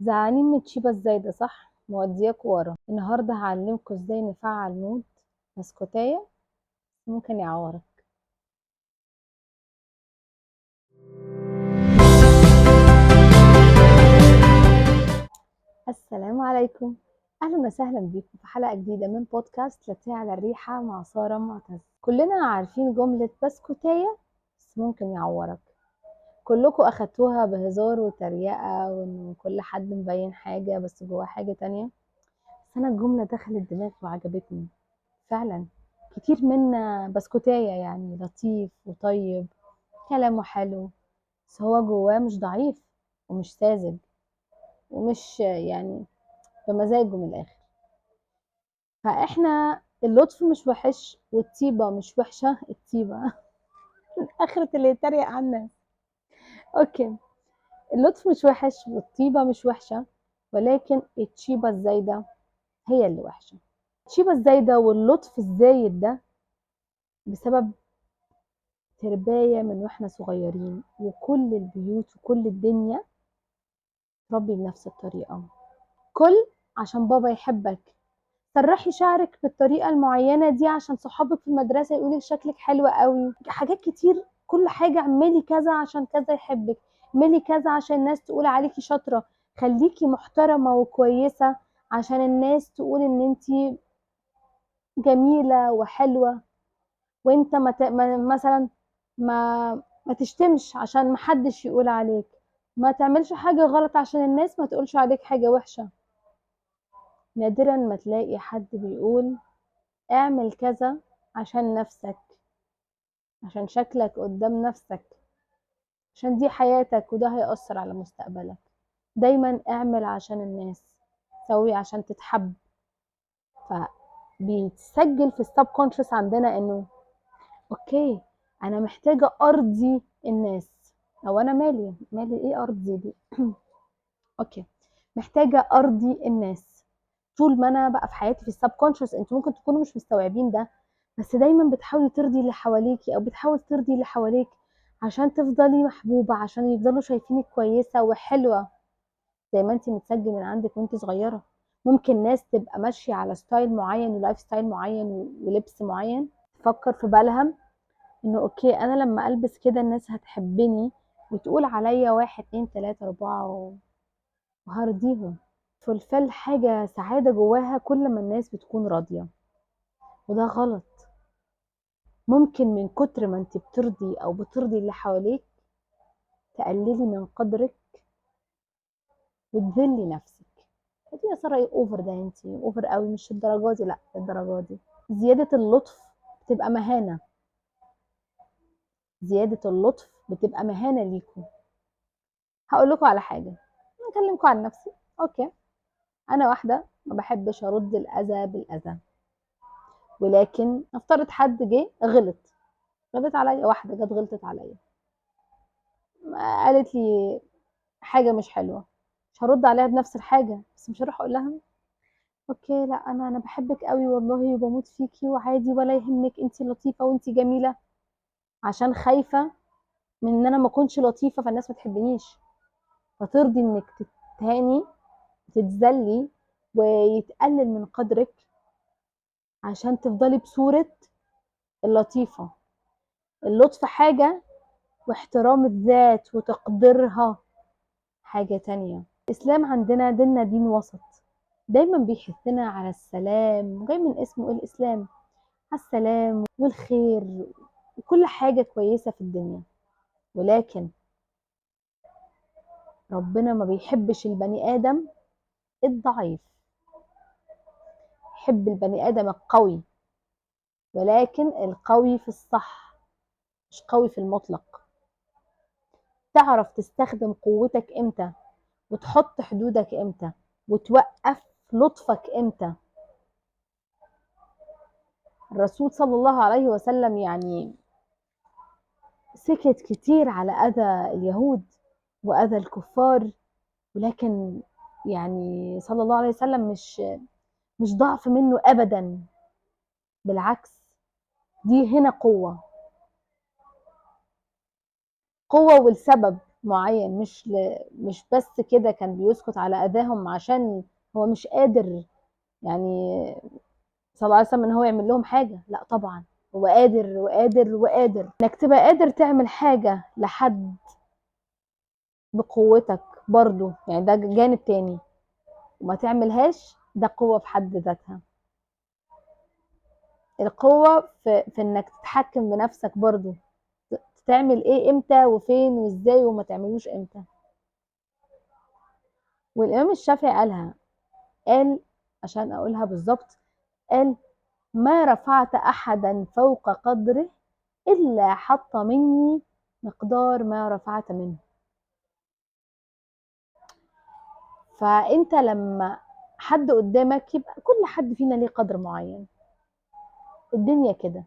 زعلانين من تشيبا الزايدة صح؟ مودياكوا ورا. النهاردة هعلمكوا ازاي نفعل مود بسكوتاية ممكن يعورك. السلام عليكم، اهلا وسهلا بيكم في حلقة جديدة من بودكاست لاتيه على الريحة مع سارة معتز. كلنا عارفين جملة بسكوتاية بس ممكن يعورك. كلكم اخدتوها بهزار وتريقة وان كل حد مبين حاجة بس جواه حاجة تانية. بس انا الجملة دخلت دماغي وعجبتني فعلا. كتير منا بسكوتاية يعني لطيف وطيب، كلامه حلو، بس هو جواه مش ضعيف ومش ساذج ومش يعني بمزاجه من الآخر. فإحنا اللطف مش وحش والطيبة مش وحشة. الطيبة آخرة اللي يتريق عنا. أوكي، اللطف مش وحش والطيبة مش وحشة، ولكن الطيبة الزايدة هي اللي وحشة. الطيبة الزايدة واللطف الزايد ده بسبب ترباية من واحنا صغيرين، وكل البيوت وكل الدنيا تربي بنفس الطريقة. كل عشان بابا يحبك، فرحي شعرك بالطريقة المعينة دي عشان صحابك في المدرسة يقولك شكلك حلو قوي. حاجات كتير، كل حاجة اعملي كذا عشان كذا يحبك، اعملي كذا عشان الناس تقول عليكي شاطرة، خليكي محترمة وكويسة عشان الناس تقول ان انتي جميلة وحلوة. وانت مثلا ما تشتمش عشان محدش يقول عليك، ما تعملش حاجة غلط عشان الناس ما تقولش عليك حاجة وحشة. نادرا ما تلاقي حد بيقول اعمل كذا عشان نفسك، عشان شكلك قدام نفسك، عشان دي حياتك وده هيأثر على مستقبلك. دايما اعمل عشان الناس، سوي عشان تتحب. فبيتسجل في السب كونشس عندنا انه اوكي، انا محتاجة ارضي الناس. او انا مالي ايه ارضي دي اوكي، محتاجة ارضي الناس. طول ما انا بقى في حياتي في السب كونشس، انتوا ممكن تكونوا مش مستوعبين ده، بس دايما بتحاولي ترضي اللي حواليكي او بتحاول ترضي اللي حواليك عشان تفضلي محبوبة، عشان يفضلوا شايفينك كويسة وحلوة زي ما انت متسجل من عندك وانت صغيرة. ممكن ناس تبقى ماشية على ستايل معين ولايف ستايل معين ولبس معين، تفكر في بالها انه اوكي انا لما البس كده الناس هتحبني وتقول عليا واحد اتنين تلاتة اربعة وهرضيهم. فالفل حاجة سعادة جواها كل ما الناس بتكون راضية، وده غلط. ممكن من كتر ما انت بترضي او بترضي اللي حواليك تقللي من قدرك وتذلي نفسك. دي يا ساره ايه اوفر ده؟ انت اوفر قوي، مش الدرجه دي، لا الدرجه دي. زياده اللطف بتبقى مهانه، زياده اللطف بتبقى مهانه ليكم. هقول لكم على حاجه، اكلمكم عن نفسي. اوكي، انا واحده ما بحبش ارد الاذى بالاذى، ولكن افترض حد جه غلط عليا، واحده جت غلطت عليا، قالت لي حاجه مش حلوه، مش هرد عليها بنفس الحاجه، بس مش هروح اقول لها اوكي لا انا بحبك قوي والله وبموت فيكي وعادي ولا يهمك انتي لطيفه وانتي جميله، عشان خايفه من ان انا ما اكونش لطيفه فالناس ما تحبنيش، فترضي انك تتهاني وتتذلي ويتقلل من قدرك عشان تفضلي بصوره اللطيفه. اللطف حاجه، واحترام الذات وتقديرها حاجه تانية. الاسلام عندنا ديننا دين وسط، دايما بيحثنا على السلام، وجاي من اسمه الاسلام، على السلام والخير وكل حاجة كويسة في الدنيا. ولكن ربنا ما بيحبش البني آدم الضعيف، يحب البني آدم القوي، ولكن القوي في الصح مش قوي في المطلق. تعرف تستخدم قوتك امتى، وتحط حدودك امتى، وتوقف لطفك امتى. الرسول صلى الله عليه وسلم يعني سكت كتير على أذى اليهود وأذى الكفار، ولكن يعني صلى الله عليه وسلم مش ضعف منه ابدا، بالعكس، دي هنا قوة. والسبب معين، مش بس كده كان بيسكت على اذاهم عشان هو مش قادر، يعني صلى الله عليه وسلم ان هو يعمل لهم حاجه، لا طبعا هو قادر وقادر وقادر. انك تبقى قادر تعمل حاجه لحد بقوتك برضو، يعني ده جانب تاني، وما تعملهاش، ده قوه في حد ذاتها. القوه في انك تتحكم بنفسك برضو، تعمل ايه امتى وفين وازاي، وما تعملوش امتى. والامام الشافعي قالها، قال، عشان اقولها بالظبط، قال: ما رفعت احدا فوق قدره الا حط مني مقدار ما رفعت منه. فانت لما حد قدامك، يبقى كل حد فينا ليه قدر معين، الدنيا كده.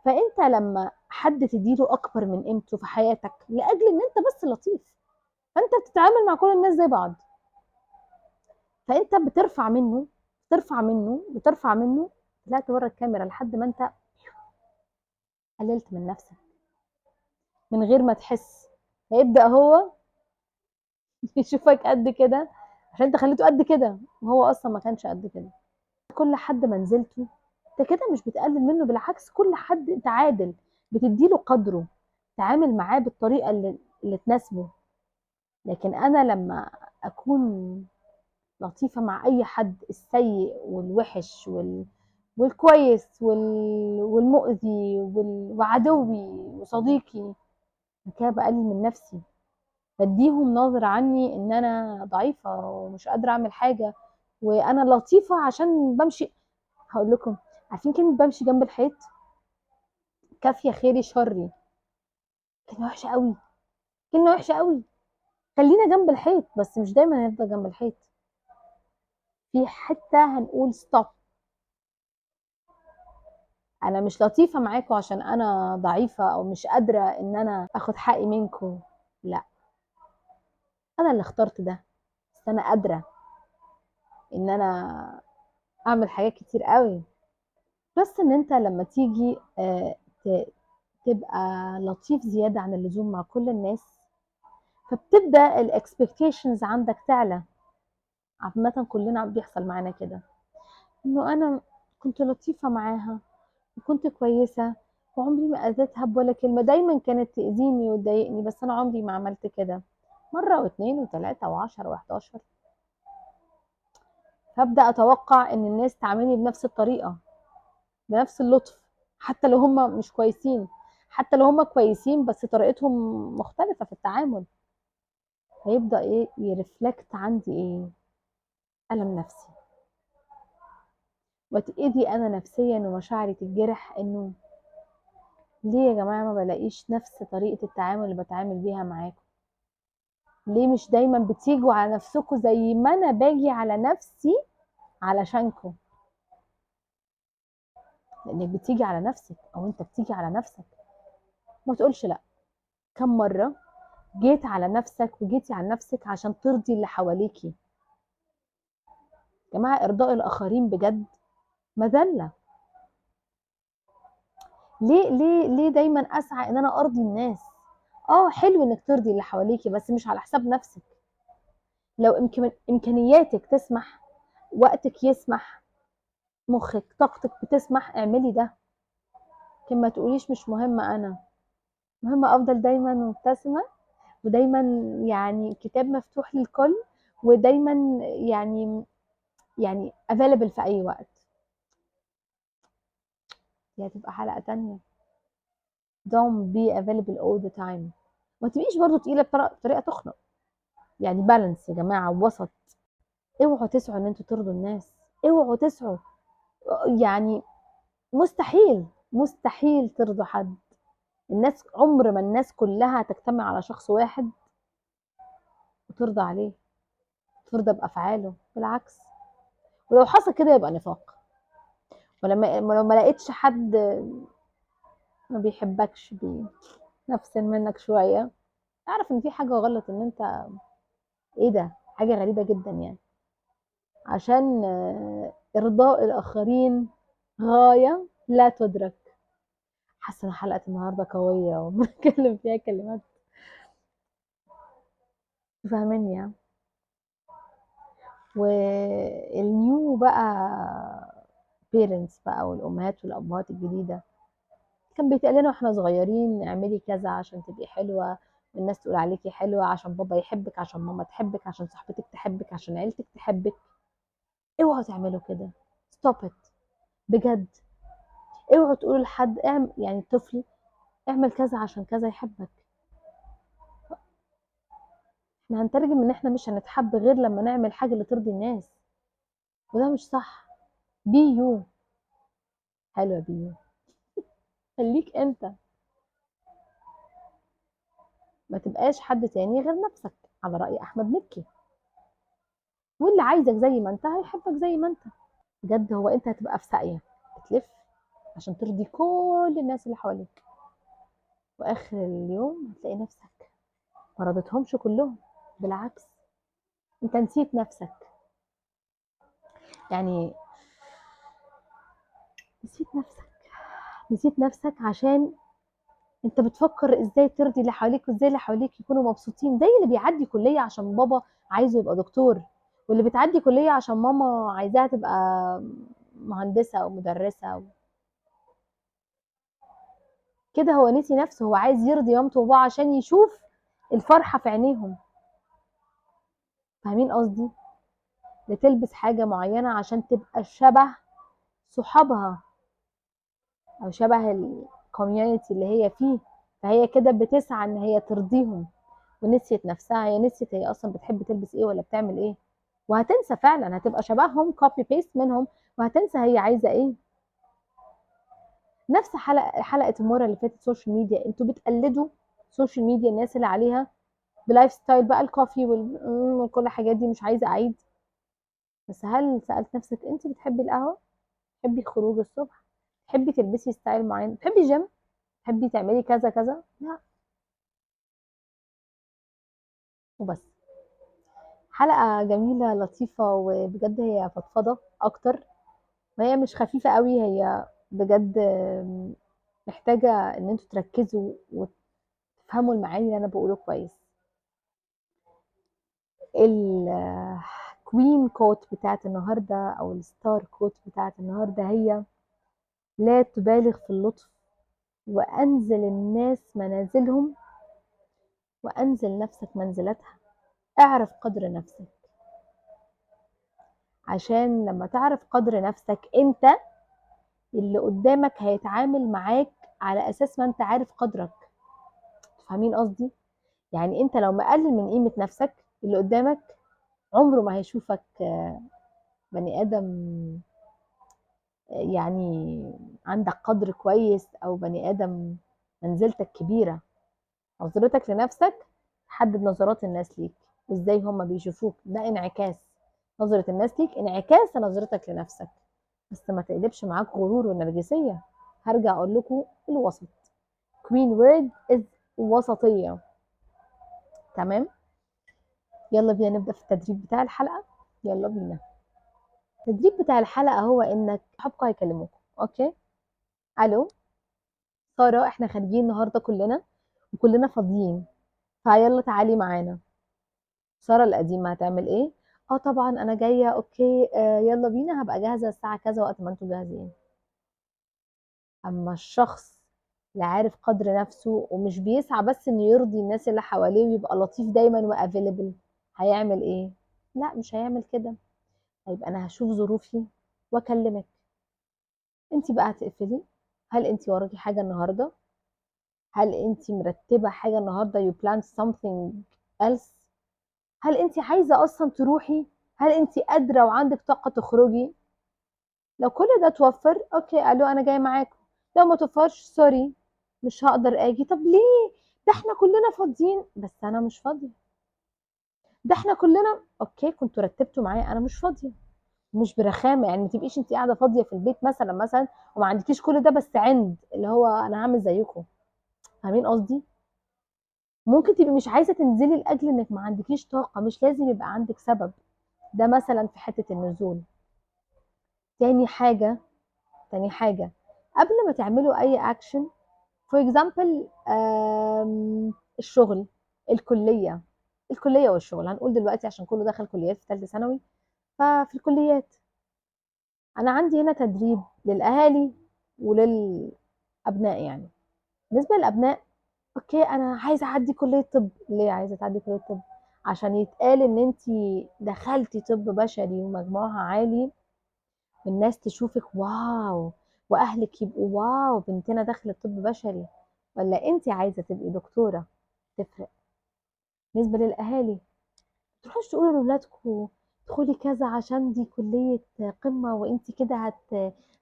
فانت لما حد تديله اكبر من قيمته في حياتك لاجل ان انت بس لطيف، فانت بتتعامل مع كل الناس زي بعض، فانت بترفع منه بترفع منه بترفع منه، طلعت بره الكاميرا لحد ما انت قللت من نفسك من غير ما تحس. هيبدأ هو يشوفك قد كده عشان انت خليته قد كده، وهو اصلا ما كانش قد كده. كل حد منزلته انت كده مش بتقلل منه، بالعكس كل حد انت عادل، بتديله قدره، تعامل معاه بالطريقة اللي تناسبه. لكن انا لما اكون لطيفة مع اي حد، السيء والوحش والكويس والمؤذي وعدوي وصديقي، أنا كده بقلل من نفسي، بديهم نظرة عني ان انا ضعيفة ومش قادرة اعمل حاجة، وانا لطيفة عشان بمشي. هقول لكم، عارفين كلمة بمشي جنب الحيط؟ كافية خيري شري، كلمة وحشة قوي، كلمة وحشة قوي. خلينا جنب الحيط، بس مش دايما هنفضل جنب الحيط، في حتة هنقول ستوب. انا مش لطيفة معاكم عشان انا ضعيفة او مش قادرة ان انا اخد حقي منكم، لا، انا اللي اخترت ده، بس انا قادرة ان انا اعمل حاجات كتير قوي. بس ان انت لما تيجي تبقى لطيف زيادة عن اللزوم مع كل الناس، فبتبدأ الاكسبكتيشنز عندك تعلى. عامة كلنا بيحصل معانا كده، انه انا كنت لطيفة معاها وكنت كويسة وعمري ما اذيتها بولا كلمة، دايما كانت تأذيني وتضايقني، بس انا عمري ما عملت كده، مرة واثنين وثلاثة وعشرة وحداشر. فابدأ اتوقع ان الناس تعاملني بنفس الطريقة، بنفس اللطف، حتى لو هم مش كويسين، حتى لو هم كويسين بس طريقتهم مختلفة في التعامل. هيبدأ ايه يرفلكت عندي ايه؟ ألم نفسي، واتأذي انا نفسيا ومشاعري تتجرح، انه ليه يا جماعة ما بلاقيش نفس طريقة التعامل اللي بتعامل بيها معاكم؟ ليه مش دايما بتيجوا على نفسكم زي ما انا باجي على نفسي علشانكم؟ لانك بتيجي على نفسك او انت بتيجي على نفسك، ما تقولش لا. كم مرة جيت على نفسك وجيتي على نفسك عشان ترضي اللي حواليكي؟ يا جماعة ارضاء الاخرين بجد مذلة. ليه دايما اسعى ان انا ارضي الناس؟ اه حلو انك ترضي اللي حواليكي، بس مش على حساب نفسك. لو امكانياتك تسمح، وقتك يسمح، مخك طاقتك بتسمح، اعملي ده. لكن ما تقوليش مش مهمة، انا مهمة، افضل دايما مبتسمة، ودايما يعني كتاب مفتوح للكل، ودايما يعني available في اي وقت. دي هتبقى حلقة تانية. don't be available all the time. ما تبقيش برضو تقيلة بطريقة تخنق، يعني بالانس يا جماعة، وسط. اوعوا تسعوا ان انتوا ترضوا الناس، اوعوا تسعوا، يعني مستحيل، مستحيل ترضوا حد. الناس عمر ما الناس كلها هتجتمع على شخص واحد وترضى عليه، ترضى بأفعاله، بالعكس. ولو حصل كده يبقى نفاق. ولو ما لقيتش حد ما بيحبكش، بنفسن منك شوية، اعرف ان في حاجة غلط، ان انت ايه ده، حاجة غريبة جدا يعني. عشان ارضاء الاخرين غاية لا تدرك. حاسة ان حلقة النهاردة قوية وبنتكلم فيها كلمات فاهميني يعني. والنيو بقى بيرنتس بقى، والامهات والابهات الجديده، كان بيتقال لنا واحنا صغيرين اعملي كذا عشان تبقي حلوه، والناس تقول عليكي حلوه، عشان بابا يحبك، عشان ماما تحبك، عشان صاحبتك تحبك، عشان عيلتك تحبك. اوعوا تعملوا كده. ستوب ات. بجد. اوعوا تقولوا لحد اعمل، يعني طفل، اعمل كذا عشان كذا يحبك. احنا هنترجم ان احنا مش هنتحب غير لما نعمل حاجه اللي ترضي الناس، وده مش صح. بي يو. حلوه بي يو. خليك انت، ما تبقاش حد تاني غير نفسك، على رأي احمد مكي. واللي عايزك زي ما انت هيحبك زي ما انت. بجد، هو انت هتبقى في ساقية بتلف عشان ترضي كل الناس اللي حواليك، واخر اليوم هتلاقي نفسك ما رضيتهمش كلهم. بالعكس، انت نسيت نفسك. يعني نسيت نفسك. نسيت نفسك عشان انت بتفكر ازاي ترضي اللي حواليك، وازاي اللي حواليك يكونوا مبسوطين، زي اللي بيعدي كلية عشان بابا عايزه يبقى دكتور، واللي بتعدي كلية عشان ماما عايزاها تبقى مهندسة او مدرسة. كده هو نسي نفسه، هو عايز يرضي مامته وبابا عشان يشوف الفرحة في عينيهم. فاهمين قصدي؟ بتلبس حاجة معينة عشان تبقى شبه صحابها، او شبه الكوميونتي اللي هي فيه، فهي كده بتسعى ان هي ترضيهم، ونسيت نفسها. هي نسيت هي اصلا بتحب تلبس ايه ولا بتعمل ايه، وهتنسى فعلا، هتبقى شبههم كوبي بيست منهم، وهتنسى هي عايزة ايه. نفس حلقة المرة اللي فاتت، سوشيال ميديا، انتوا بتقلدوا سوشيال ميديا، الناس اللي عليها بلايف ستايل بقى، الكوفي وكل الحاجات دي، مش عايزة اعيد. بس هل سألت نفسك انت بتحبي القهوة؟ بتحبي خروج الصبح؟ تحبي تلبسي ستايل معين؟ تحبي جيم؟ تحبي تعملي كذا كذا؟ لا. وبس. حلقة جميلة لطيفة، وبجد هي فضفضة أكتر، وهي مش خفيفة قوي، هي بجد محتاجة إن انتوا تركزوا وتفهموا المعاني اللي أنا بقوله كويس. الكوين كوت بتاعت النهاردة، أو الستار كوت بتاعت النهاردة، هي: لا تبالغ في اللطف، وأنزل الناس منازلهم، وأنزل نفسك منزلتها. اعرف قدر نفسك، عشان لما تعرف قدر نفسك انت، اللي قدامك هيتعامل معاك على اساس ما انت عارف قدرك. فاهمين قصدي؟ يعني انت لو مقلل من قيمة نفسك، اللي قدامك عمره ما هيشوفك بني ادم يعني عندك قدر كويس، او بني ادم منزلتك كبيرة. نظرتك لنفسك تحدد نظرات الناس ليك، وازاي هم بيشوفوك، ده انعكاس. نظرة الناس ليك انعكاس نظرتك لنفسك. بس ما تقلبش معاك غرور ونرجسية. هرجع اقول لكم الوسط. كوين وورد از وسطية. تمام. يلا بينا نبدأ في التدريب بتاع الحلقة. يلا بينا. التدريب بتاع الحلقة هو انك صحابكم هيكلموكم. اوكي. الو سارة، احنا خارجين النهاردة كلنا، وكلنا فاضيين، فيلا تعالي معانا. سارة القديمة هتعمل ايه؟ اه طبعا انا جاية، اوكي، يلا بينا، هبقى جاهزة الساعة كذا وقت ما انتوا جاهزين. اما الشخص اللي عارف قدر نفسه، ومش بيسعى بس انه يرضي الناس اللي حواليه ويبقى لطيف دايما وافيلبل، هيعمل ايه؟ لا، مش هيعمل كده. هيبقى انا هشوف ظروفي واكلمك. انت بقى هتقفلي. هل انت وراكي حاجة النهاردة؟ هل انت مرتبة حاجة النهاردة؟ you plan something else؟ هل انت عايزة اصلا تروحي؟ هل انت قادرة وعندك طاقة تخرجي؟ لو كل ده توفر، اوكي، قالوا انا جاي معاكم. لو ما توفرش، سوري، مش هقدر اجي. طب ليه؟ ده احنا كلنا فاضيين. بس انا مش فاضية. ده احنا كلنا، اوكي، كنتوا رتبتوا معايا، انا مش فاضية. مش برخامة، يعني ما تبقيش انت قاعدة فاضية في البيت مثلا وما عندكيش كل ده، بس عند اللي هو انا هعمل زيكم. فاهمين قصدي؟ ممكن تبقي مش عايزة تنزلي لاجل انك ما عندكيش طاقة، مش لازم يبقى عندك سبب. ده مثلا في حتة النزول. تاني حاجة. تاني حاجة، قبل ما تعملوا اي اكشن، فور اكزامبل، الشغل، الكليه، الكلية والشغل. هنقول دلوقتي عشان كله دخل كليات في ثالثة ثانوي. ففي الكليات أنا عندي هنا تدريب للأهالي وللأبناء. يعني بالنسبة للأبناء، أوكي أنا عايزة أعدي كلية طب. ليه عايزة تعدي كلية طب؟ عشان يتقال إن أنتي دخلتي طب بشري ومجموعها عالي، والناس تشوفك واو، وأهلك يبقوا واو بنتنا دخلت طب بشري. ولا أنتي عايزة تبقي دكتورة؟ تفرق. بالنسبة للأهالي، تروحوش تقولوا لأولادكم ادخلي كذا عشان دي كلية قمة وانت كده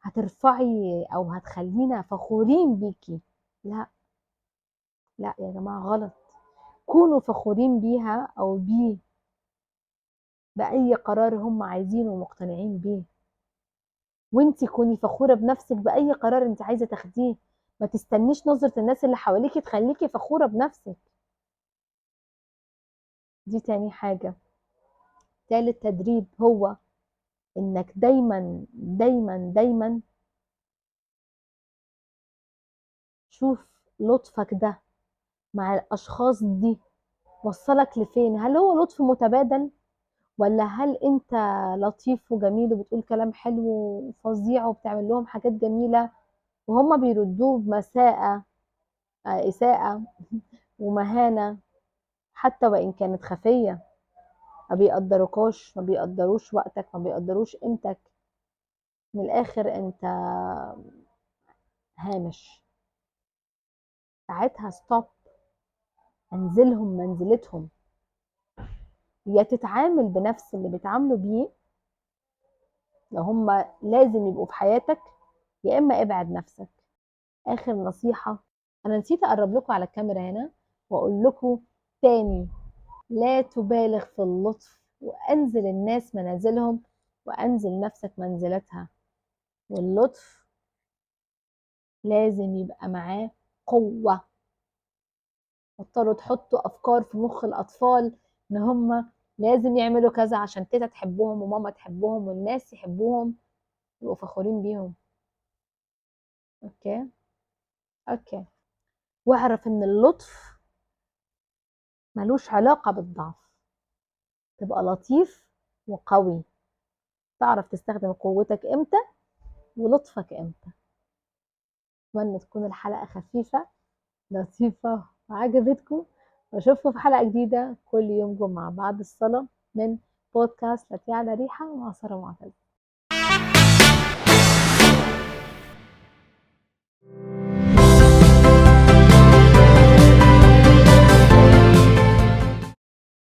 هترفعي او هتخلينا فخورين بيكي. لا، لا يا جماعة، غلط. كونوا فخورين بيها او بيه بأي قرار هم عايزينه ومقتنعين بيه، وانت كوني فخورة بنفسك بأي قرار انت عايزة تاخديه. ما تستنيش نظرة الناس اللي حواليكي تخليكي فخورة بنفسك. دي تاني حاجة. تالت تدريب هو انك دايما دايما دايما شوف لطفك ده مع الاشخاص دي وصلك لفين. هل هو لطف متبادل، ولا هل انت لطيف وجميل وبتقول كلام حلو وفظيع وبتعمل لهم حاجات جميلة وهم بيردوه بمساءة، إساءة ومهانة، حتى وإن كانت خفية. ما بيقدروكوش، ما بيقدروش وقتك، ما بيقدروش قيمتك. من الآخر انت هامش. ساعتها ستوب، انزلهم منزلتهم. يا تتعامل بنفس اللي بيتعاملوا بيه لو هم لازم يبقوا في حياتك، يا اما ابعد نفسك. اخر نصيحة، انا نسيت اقرب لكم على الكاميرا هنا واقول لكم تاني: لا تبالغ في اللطف، وانزل الناس منازلهم وانزل نفسك منزلتها. واللطف لازم يبقى معاه قوة. بطلوا تحطوا افكار في مخ الاطفال ان هم لازم يعملوا كذا عشان تيتا تحبهم وماما تحبهم والناس يحبوهم يبقوا فخورين بيهم. اوكي، اوكي. واعرف ان اللطف ملوش علاقة بالضعف. تبقى لطيف وقوي، تعرف تستخدم قوتك امتى ولطفك امتى. اتمنى تكون الحلقة خفيفة لطيفة وعجبتكم، واشوفكم في حلقة جديدة كل يوم جمعة بعد الصلاة من بودكاست لا على ريحة مع سارة معتز.